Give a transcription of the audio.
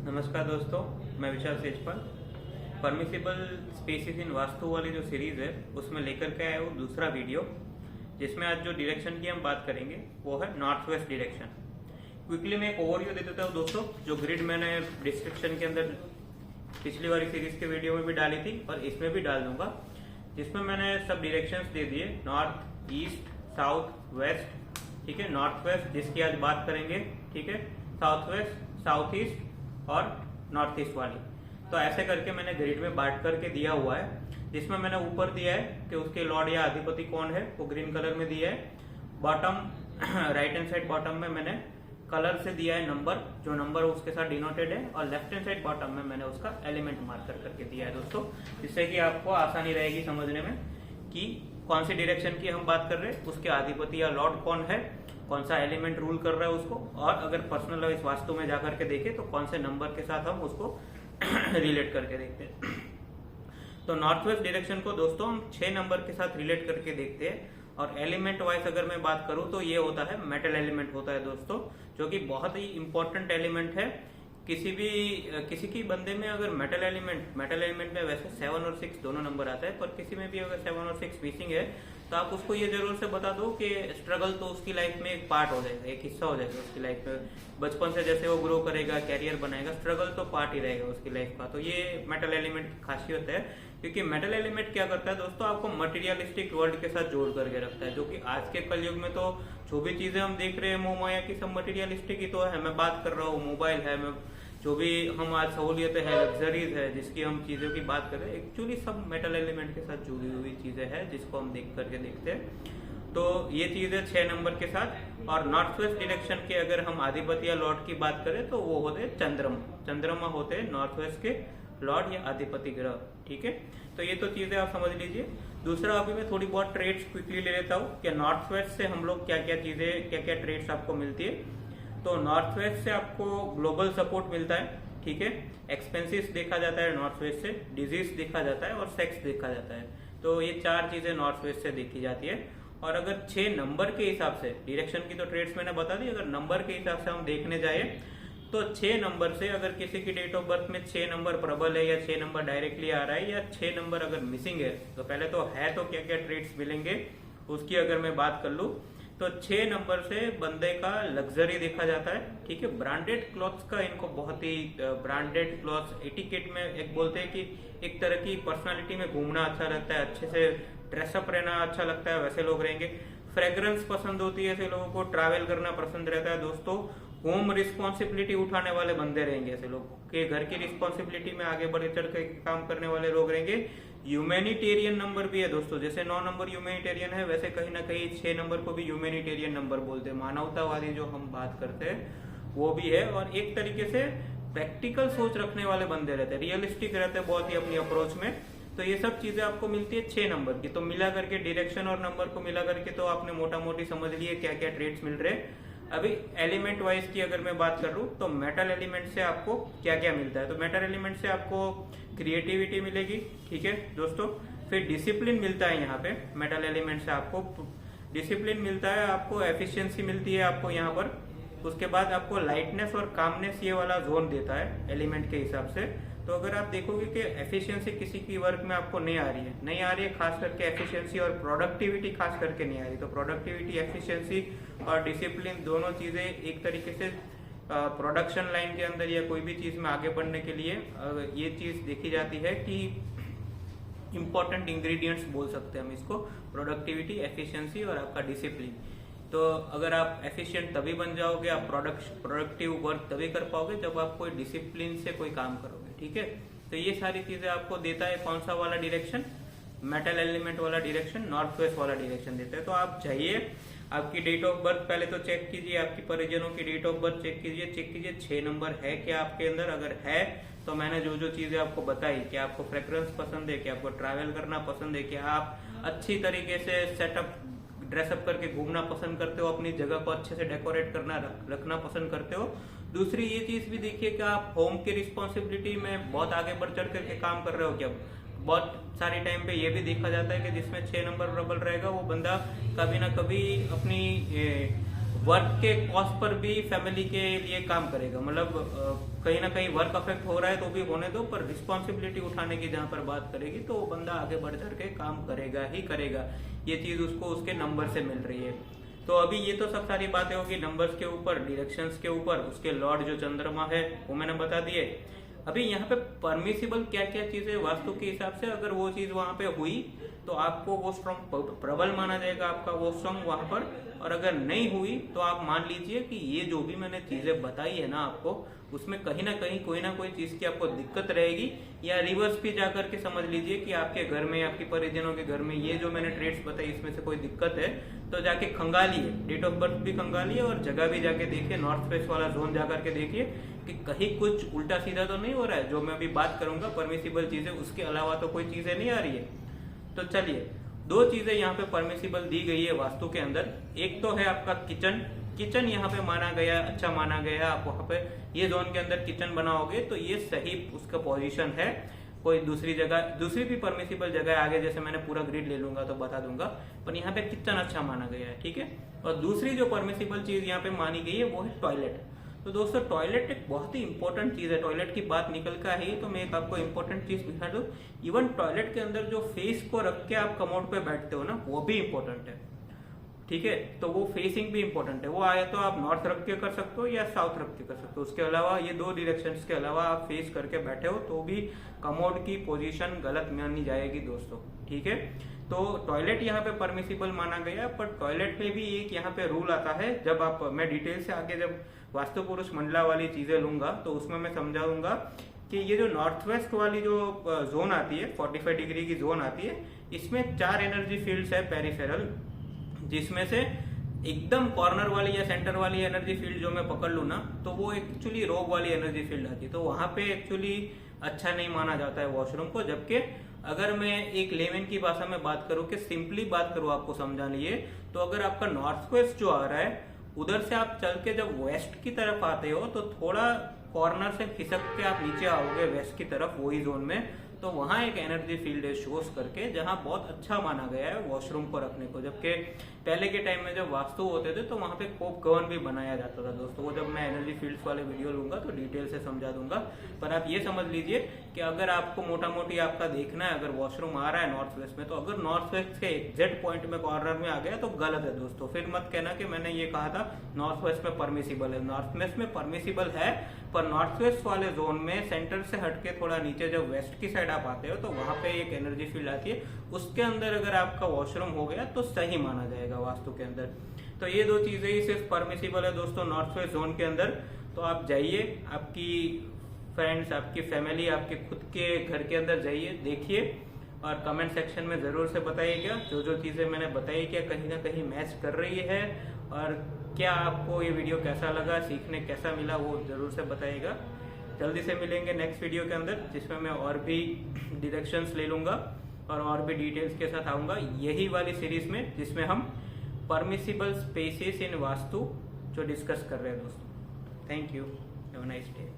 नमस्कार दोस्तों, मैं विशाल Sejpal. Permissible spaces in vastu वाली जो सीरीज है उसमें लेकर के आया हूँ दूसरा वीडियो, जिसमें आज जो डायरेक्शन की हम बात करेंगे वो है नॉर्थ वेस्ट डायरेक्शन। क्विकली मैं एक ओवरव्यू दे देता हूँ दोस्तों। जो ग्रिड मैंने डिस्क्रिप्शन के अंदर पिछली वाली सीरीज के वीडियो में भी डाली थी और इसमें भी डाल दूंगा, जिसमें मैंने सब डायरेक्शंस दे दिए, नॉर्थ, ईस्ट, साउथ, वेस्ट। ठीक है, नॉर्थ वेस्ट जिसकी आज बात करेंगे, ठीक है, साउथ वेस्ट, साउथ ईस्ट और नॉर्थ ईस्ट वाली। तो ऐसे करके मैंने ग्रिड में बांट करके दिया हुआ है, जिसमें मैंने ऊपर दिया है कि उसके लॉर्ड या अधिपति कौन है, वो ग्रीन कलर में दिया है। Bottom right hand side bottom में मैंने कलर से दिया है नंबर, जो नंबर उसके साथ डिनोटेड है, और लेफ्ट हैंड साइड बॉटम में मैंने उसका एलिमेंट मार्कर करके दिया है दोस्तों, जिससे कि आपको आसानी रहेगी समझने में कि कौन सी डायरेक्शन की हम बात कर रहे हैं, उसके अधिपति या लॉर्ड कौन है, कौन सा एलिमेंट रूल कर रहा है उसको, और अगर पर्सनल वाइज वास्तु में जाकर के देखें तो कौन से नंबर के साथ हम उसको रिलेट करके देखते हैं। तो नॉर्थ वेस्ट डायरेक्शन को दोस्तों हम 6 नंबर के साथ रिलेट करके देखते हैं। और एलिमेंट वाइज अगर मैं बात करूं तो ये होता है मेटल एलिमेंट होता है दोस्तों, जो कि बहुत ही इंपॉर्टेंट एलिमेंट है। किसी की बंदे में अगर मेटल एलिमेंट में वैसे 7 और 6 दोनों नंबर आता है, पर किसी में भी अगर 7 और 6 मिसिंग है तो आप उसको ये जरूर से बता दो कि स्ट्रगल तो उसकी लाइफ में एक पार्ट हो जाएगा, एक हिस्सा हो जाएगा उसकी लाइफ में। बचपन से जैसे वो ग्रो करेगा, कैरियर बनाएगा, स्ट्रगल तो पार्ट ही रहेगा उसकी लाइफ का। तो ये मेटल एलिमेंट की खासियत है, क्योंकि मेटल एलिमेंट क्या करता है दोस्तों, आपको मटेरियलिस्टिक वर्ल्ड के साथ जोड़ करके रखता है। जो कि आज के कलयुग में तो जो भी चीजें हम देख रहे हैं मोह माया की, सब मटेरियलिस्टिक ही तो है। मैं बात कर रहा हूँ मोबाइल है, मैं जो भी हम आज सहूलियतें है, लग्जरीज है, जिसकी हम चीजों की बात कर रहे हैं, एक्चुअली सब मेटल एलिमेंट के साथ जुड़ी हुई चीजें हैं, जिसको हम देख करके देखते हैं। तो ये चीज है 6 नंबर के साथ। और नॉर्थ वेस्ट डायरेक्शन के अगर हम अधिपति या लॉर्ड की बात करें तो वो होते हैं चंद्रमा होते हैं नॉर्थ वेस्ट के लॉर्ड या अधिपति ग्रह। ठीक है, तो ये तो चीजें आप समझ लीजिए। दूसरा अभी मैं थोड़ी बहुत ट्रेड्स क्विकली ले लेता हूँ कि नॉर्थ वेस्ट से हम लोग क्या क्या ट्रेड्स आपको मिलती है। तो नॉर्थ वेस्ट से आपको ग्लोबल सपोर्ट मिलता है, ठीक है, एक्सपेंसिस देखा जाता है नॉर्थ वेस्ट से, डिजीज देखा जाता है और सेक्स देखा जाता है। तो ये 4 चीजें नॉर्थ वेस्ट से देखी जाती है। और अगर 6 नंबर के हिसाब से, डायरेक्शन की तो ट्रेड्स मैंने बता दी, अगर नंबर के हिसाब से हम देखने जाए तो 6 नंबर से अगर किसी की डेट ऑफ बर्थ में 6 नंबर प्रबल है या 6 नंबर डायरेक्टली आ रहा है या 6 नंबर अगर मिसिंग है, तो पहले तो है तो क्या क्या ट्रेड्स मिलेंगे उसकी अगर मैं बात कर लूं तो 6 नंबर से बंदे का लग्जरी देखा जाता है। ठीक है, ब्रांडेड क्लॉथ्स का इनको बहुत ही ब्रांडेड क्लॉथ्स, एटिकेट में एक बोलते हैं कि एक तरह की पर्सनालिटी में घूमना अच्छा लगता है, अच्छे से ड्रेसअप रहना अच्छा लगता है, वैसे लोग रहेंगे। फ्रेग्रेंस पसंद होती है ऐसे लोगों को, ट्रैवल करना पसंद रहता है दोस्तों। होम रिस्पॉन्सिबिलिटी उठाने वाले बंदे रहेंगे ऐसे लोग, के घर की रिस्पॉन्सिबिलिटी में आगे बढ़ चढ़ के काम करने वाले लोग रहेंगे। ह्यूमैनिटेरियन नंबर भी है दोस्तों, जैसे 9 नंबर ह्यूमैनिटेरियन है, वैसे कहीं ना कहीं 6 नंबर को भी ह्यूमैनिटेरियन नंबर बोलते हैं। मानवतावादी जो हम बात करते हैं वो भी है। और एक तरीके से प्रैक्टिकल सोच रखने वाले बंदे रहते हैं, रियलिस्टिक रहते हैं बहुत ही अपनी अप्रोच में। तो ये सब चीजें आपको मिलती है 6 नंबर की। तो मिला करके डायरेक्शन और नंबर को मिला करके तो आपने मोटा मोटी समझ लिए क्या क्या ट्रेड्स मिल रहे हैं। अभी एलिमेंट वाइज की अगर मैं बात करूं तो मेटल एलिमेंट से आपको क्या क्या मिलता है। तो मेटल एलिमेंट से आपको क्रिएटिविटी मिलेगी, ठीक है दोस्तों। फिर डिसिप्लिन मिलता है, यहाँ पे मेटल एलिमेंट से आपको डिसिप्लिन मिलता है, आपको एफिशिएंसी मिलती है आपको यहाँ पर। उसके बाद आपको लाइटनेस और कामनेस ये वाला जोन देता है एलिमेंट के हिसाब से। तो अगर आप देखोगे कि एफिशिएंसी किसी की वर्क में आपको नहीं आ रही है, खास करके एफिशिएंसी और प्रोडक्टिविटी खास करके नहीं आ रही, तो प्रोडक्टिविटी, एफिशिएंसी और डिसिप्लिन दोनों चीजें एक तरीके से प्रोडक्शन लाइन के अंदर या कोई भी चीज में आगे बढ़ने के लिए ये चीज देखी जाती है कि इंपॉर्टेंट इंग्रेडिएंट्स बोल सकते हैं हम इसको, प्रोडक्टिविटी, एफिशिएंसी और आपका डिसिप्लिन। तो अगर आप एफिशिएंट तभी बन जाओगे, आप प्रोडक्टिव वर्क तभी कर पाओगे जब आप कोई डिसिप्लिन से कोई काम करोगे। ठीक है, तो ये सारी चीजें आपको देता है कौन सा वाला डायरेक्शन, मेटल एलिमेंट वाला डायरेक्शन, नॉर्थ वेस्ट वाला डायरेक्शन देता है। तो आप जाइए, आपकी डेट ऑफ बर्थ पहले तो चेक कीजिए, आपकी परिजनों की डेट ऑफ बर्थ चेक कीजिए 6 नंबर है क्या आपके अंदर। अगर है तो मैंने जो जो चीजें आपको बताई, कि आपको फ्रेग्रेंस पसंद है, कि आपको ट्रैवल करना पसंद है, कि आप अच्छी तरीके से सेटअप ड्रेसअप करके घूमना पसंद करते हो, अपनी जगह को अच्छे से डेकोरेट करना रखना पसंद करते हो। दूसरी ये चीज भी देखिए कि आप होम की रिस्पॉन्सिबिलिटी में बहुत आगे बढ़ चढ़ करके काम कर रहे हो क्या। बहुत सारे टाइम पे ये भी देखा जाता है कि जिसमें 6 नंबर प्रबल रहेगा वो बंदा कभी ना कभी अपनी वर्क के कॉस्ट पर भी फैमिली के लिए काम करेगा। मतलब कहीं ना कहीं वर्क अफेक्ट हो रहा है तो भी होने दो, पर रिस्पॉन्सिबिलिटी उठाने की जहां पर बात करेगी तो वो बंदा आगे बढ़ चढ़ के काम करेगा ही करेगा। ये चीज उसको उसके नंबर से मिल रही है। तो अभी ये तो सब सारी बातें होगी नंबर्स के ऊपर, डायरेक्शंस के ऊपर, उसके लॉर्ड जो चंद्रमा है वो मैंने बता दिए। अभी यहाँ पे परमिसिबल क्या क्या चीजें वास्तु के हिसाब से, अगर वो चीज वहां पे हुई तो आपको वो स्ट्रॉन्ग प्रबल माना जाएगा, आपका वो स्ट्रॉन्ग वहां पर। और अगर नहीं हुई तो आप मान लीजिए कि ये जो भी मैंने चीजें बताई है ना आपको, उसमें कहीं ना कहीं कोई ना कोई चीज की आपको दिक्कत रहेगी। या रिवर्स भी जाकर के समझ लीजिए कि आपके घर में, आपकी परिजनों के घर में ये जो मैंने ट्रेड्स बताई इसमें से कोई दिक्कत है, तो जाके खंगालिए, डेट ऑफ बर्थ भी खंगालिए और जगह भी जाके देखिए, नॉर्थ वेस्ट वाला जोन जाकर के देखिए कि कहीं कुछ उल्टा सीधा तो नहीं हो रहा है। जो मैं अभी बात करूंगा परमिसिबल चीजें, उसके अलावा तो कोई चीजें नहीं आ रही है। तो चलिए, दो चीजें यहाँ पे परमिसिबल दी गई है वास्तु के अंदर। एक तो है आपका किचन यहाँ पे माना गया, अच्छा माना गया। आप वहां पे ये जोन के अंदर किचन बनाओगे तो ये सही उसका पोजीशन है। कोई दूसरी जगह, दूसरी भी परमिसिबल जगह आगे जैसे मैंने पूरा ग्रिड ले लूंगा तो बता दूंगा, पर यहाँ पे किचन अच्छा माना गया है, ठीक है। और दूसरी जो परमिसिबल चीज यहाँ पे मानी गई है वो है टॉयलेट। तो दोस्तों टॉयलेट एक बहुत ही इंपॉर्टेंट चीज है। टॉयलेट की बात निकल कर आई तो मैं एक आपको इंपॉर्टेंट चीज दिखा दूं। इवन टॉयलेट के अंदर जो फेस को रख के आप कमोड पे बैठते हो ना, वो भी इंपॉर्टेंट है, ठीक है। तो वो फेसिंग भी इंपॉर्टेंट है। वो आया तो आप नॉर्थ रख के कर सकते हो या साउथ रख के कर सकते हो। उसके अलावा ये दो डायरेक्शंस के अलावा आप फेस करके बैठे हो तो भी कमोड की पोजीशन गलत मानी जाएगी दोस्तों, ठीक है। तो टॉयलेट यहाँ पे परमिसिबल माना गया, पर टॉयलेट में भी एक यहाँ पे रूल आता है। जब आप, मैं डिटेल से आगे जब वास्तु पुरुष मंडला वाली चीजें लूंगा तो उसमें मैं समझाऊंगा कि ये जो नॉर्थ वेस्ट वाली जो जोन आती है, 45 डिग्री की जोन आती है, इसमें 4 एनर्जी फील्ड्स है पेरिफेरल, जिसमें से एकदम कॉर्नर वाली या सेंटर वाली एनर्जी फील्ड जो मैं पकड़ लू ना, तो वो एक्चुअली रोग वाली एनर्जी फील्ड आती है। तो वहां पे एक्चुअली अच्छा नहीं माना जाता है वॉशरूम को। जबकि अगर मैं एक लेमन की भाषा में बात करूं, कि सिंपली बात करूं आपको समझाने लिए, तो अगर आपका नॉर्थ वेस्ट जो आ रहा है उधर से आप चल के जब वेस्ट की तरफ आते हो तो थोड़ा कॉर्नर से खिसक के आप नीचे आओगे वेस्ट की तरफ, वही जोन में, तो वहां एक एनर्जी फील्ड है शोस करके, जहां बहुत अच्छा माना गया है वॉशरूम को रखने को। जबकि पहले के टाइम में जब वास्तु होते थे तो वहां पे कोप कवन भी बनाया जाता था दोस्तों। वो जब मैं एनर्जी फील्ड्स वाले वीडियो लूंगा तो डिटेल से समझा दूंगा। पर आप ये समझ लीजिए कि अगर आपको मोटा मोटी आपका देखना है, अगर वॉशरूम आ रहा है नॉर्थ वेस्ट में, तो अगर नॉर्थ वेस्ट के एग्जैक्ट पॉइंट में कॉर्नर में आ गया तो गलत है दोस्तों। फिर मत कहना कि मैंने ये कहा था नॉर्थ वेस्ट में परमिसिबल है। नॉर्थ वेस्ट में परमिसिबल है, पर नॉर्थ वेस्ट वाले जोन में सेंटर से हटके थोड़ा नीचे जब वेस्ट की साइड आप आते हो तो वहां पे एक एनर्जी फील्ड आती है, उसके अंदर अगर आपका वॉशरूम हो गया तो सही माना जाएगा वास्तु के अंदर। तो ये दो चीजें ही सिर्फ परमिसिबल है दोस्तों नॉर्थ वेस्ट जोन के अंदर। तो आप जाइए, आपकी फ्रेंड्स, आपकी फैमिली, आपके खुद के घर के अंदर जाइए, देखिए और कमेंट सेक्शन में जरूर से बताइएगा जो जो चीजें मैंने बताई क्या कहीं ना कहीं मैच कर रही है, और क्या आपको ये वीडियो कैसा लगा, सीखने कैसा मिला, वो जरूर से बताइएगा। जल्दी से मिलेंगे नेक्स्ट वीडियो के अंदर, जिसमें मैं और भी डायरेक्शंस ले लूंगा और भी डिटेल्स के साथ आऊंगा यही वाली सीरीज में, जिसमें हम परमिसिबल स्पेसेस इन वास्तु जो डिस्कस कर रहे हैं दोस्तों। Thank you, have a nice day.